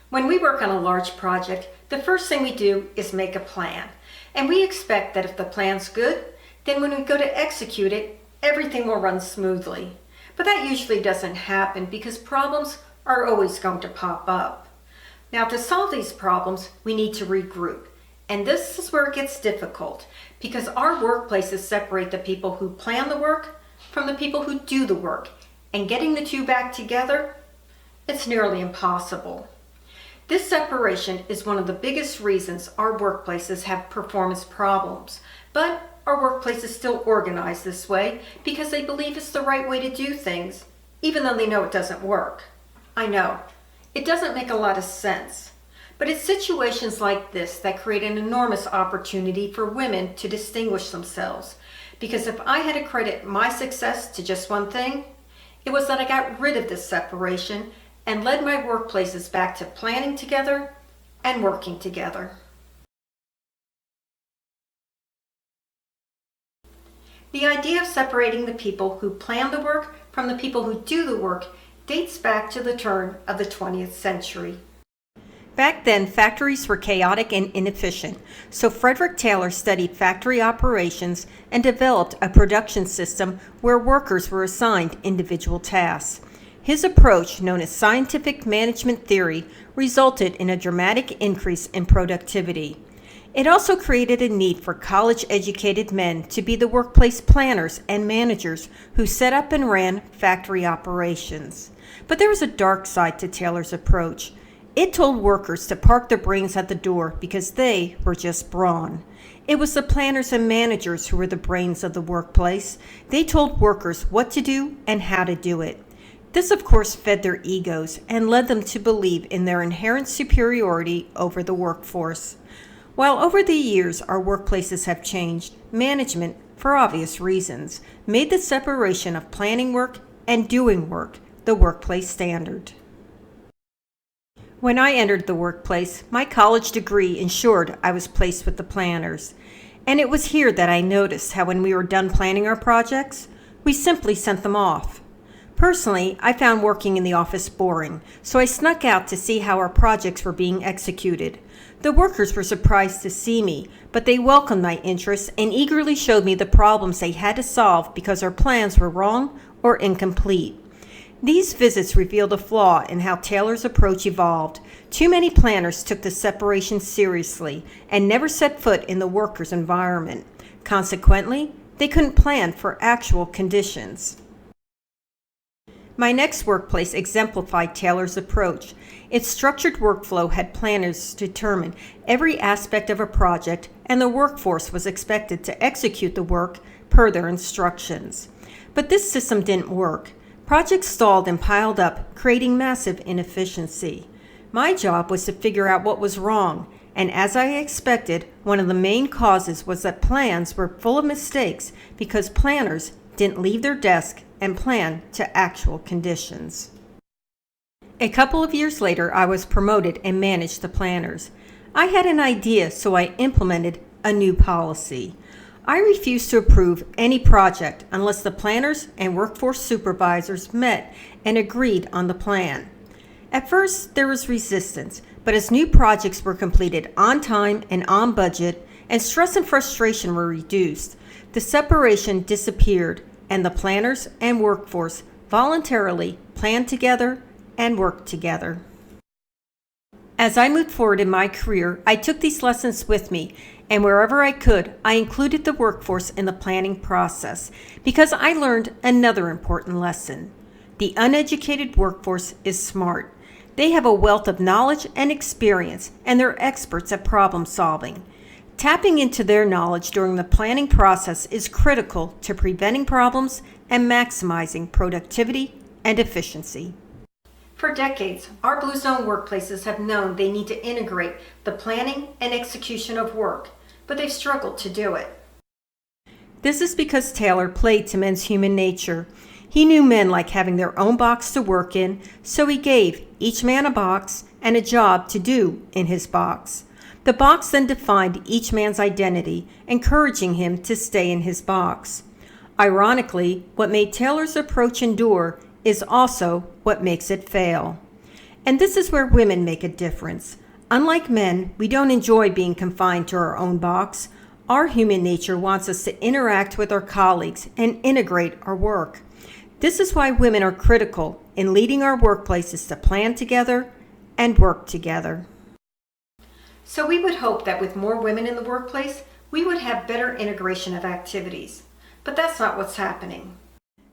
When we work on a large project, the first thing we do is make a plan. And we expect that if the plan's good, then when we go to execute it, everything will run smoothly. But that usually doesn't happen because problems are always going to pop up. Now, to solve these problems, we need to regroup. And this is where it gets difficult because our workplaces separate the people who plan the work from the people who do the work. And getting the two back together, it's nearly impossible. This separation is one of the biggest reasons our workplaces have performance problems. But our workplaces still organize this way because they believe it's the right way to do things, even though they know it doesn't work. I know, it doesn't make a lot of sense. But it's situations like this that create an enormous opportunity for women to distinguish themselves. Because if I had to credit my success to just one thing, it was that I got rid of this separation and led my workplaces back to planning together and working together. The idea of separating the people who plan the work from the people who do the work dates back to the turn of the 20th century. Back then, factories were chaotic and inefficient, so Frederick Taylor studied factory operations and developed a production system where workers were assigned individual tasks. His approach, known as scientific management theory, resulted in a dramatic increase in productivity. It also created a need for college-educated men to be the workplace planners and managers who set up and ran factory operations. But there was a dark side to Taylor's approach. It told workers to park their brains at the door because they were just brawn. It was the planners and managers who were the brains of the workplace. They told workers what to do and how to do it. This, of course, fed their egos and led them to believe in their inherent superiority over the workforce. While over the years our workplaces have changed, management, for obvious reasons, made the separation of planning work and doing work the workplace standard. When I entered the workplace, my college degree ensured I was placed with the planners. And it was here that I noticed how when we were done planning our projects, we simply sent them off. Personally, I found working in the office boring, so I snuck out to see how our projects were being executed. The workers were surprised to see me, but they welcomed my interest and eagerly showed me the problems they had to solve because our plans were wrong or incomplete. These visits revealed a flaw in how Taylor's approach evolved. Too many planners took the separation seriously and never set foot in the workers' environment. Consequently, they couldn't plan for actual conditions. My next workplace exemplified Taylor's approach. Its structured workflow had planners determine every aspect of a project, and the workforce was expected to execute the work per their instructions. But this system didn't work. Projects stalled and piled up, creating massive inefficiency. My job was to figure out what was wrong, and as I expected, one of the main causes was that plans were full of mistakes because planners didn't leave their desk and plan to actual conditions. A couple of years later, I was promoted and managed the planners. I had an idea, so I implemented a new policy. I refused to approve any project unless the planners and workforce supervisors met and agreed on the plan. At first, there was resistance, but as new projects were completed on time and on budget, and stress and frustration were reduced, the separation disappeared, and the planners and workforce voluntarily planned together and worked together. As I moved forward in my career, I took these lessons with me, and wherever I could, I included the workforce in the planning process because I learned another important lesson. The uneducated workforce is smart. They have a wealth of knowledge and experience, and they're experts at problem solving. Tapping into their knowledge during the planning process is critical to preventing problems and maximizing productivity and efficiency. For decades, our Blue Zone workplaces have known they need to integrate the planning and execution of work, but they've struggled to do it. This is because Taylor played to men's human nature. He knew men like having their own box to work in, so he gave each man a box and a job to do in his box. The box then defined each man's identity, encouraging him to stay in his box. Ironically, what made Taylor's approach endure is also what makes it fail. And this is where women make a difference. Unlike men, we don't enjoy being confined to our own box. Our human nature wants us to interact with our colleagues and integrate our work. This is why women are critical in leading our workplaces to plan together and work together. So we would hope that with more women in the workplace, we would have better integration of activities. But that's not what's happening.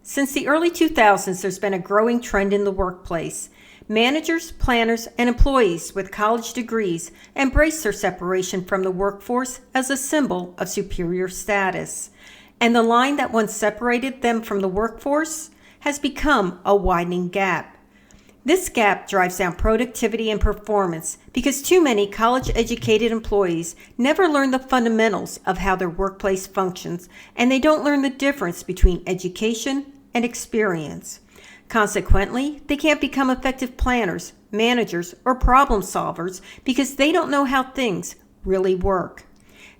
Since the early 2000s, there's been a growing trend in the workplace. Managers, planners, and employees with college degrees embrace their separation from the workforce as a symbol of superior status. And the line that once separated them from the workforce has become a widening gap. This gap drives down productivity and performance because too many college-educated employees never learn the fundamentals of how their workplace functions, and they don't learn the difference between education and experience. Consequently, they can't become effective planners, managers, or problem solvers because they don't know how things really work.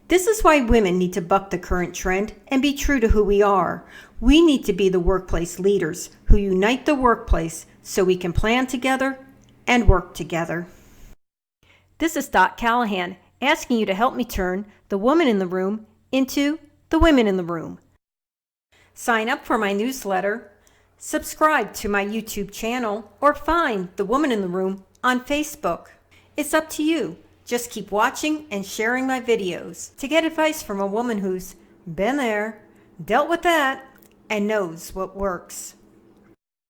This is why women need to buck the current trend and be true to who we are. We need to be the workplace leaders who unite the workplace so we can plan together and work together. This is Dot Callahan asking you to help me turn the woman in the room into the women in the room. Sign up for my newsletter, subscribe to my YouTube channel, or find The Woman in the Room on Facebook. It's up to you. Just keep watching and sharing my videos to get advice from a woman who's been there, dealt with that, and knows what works.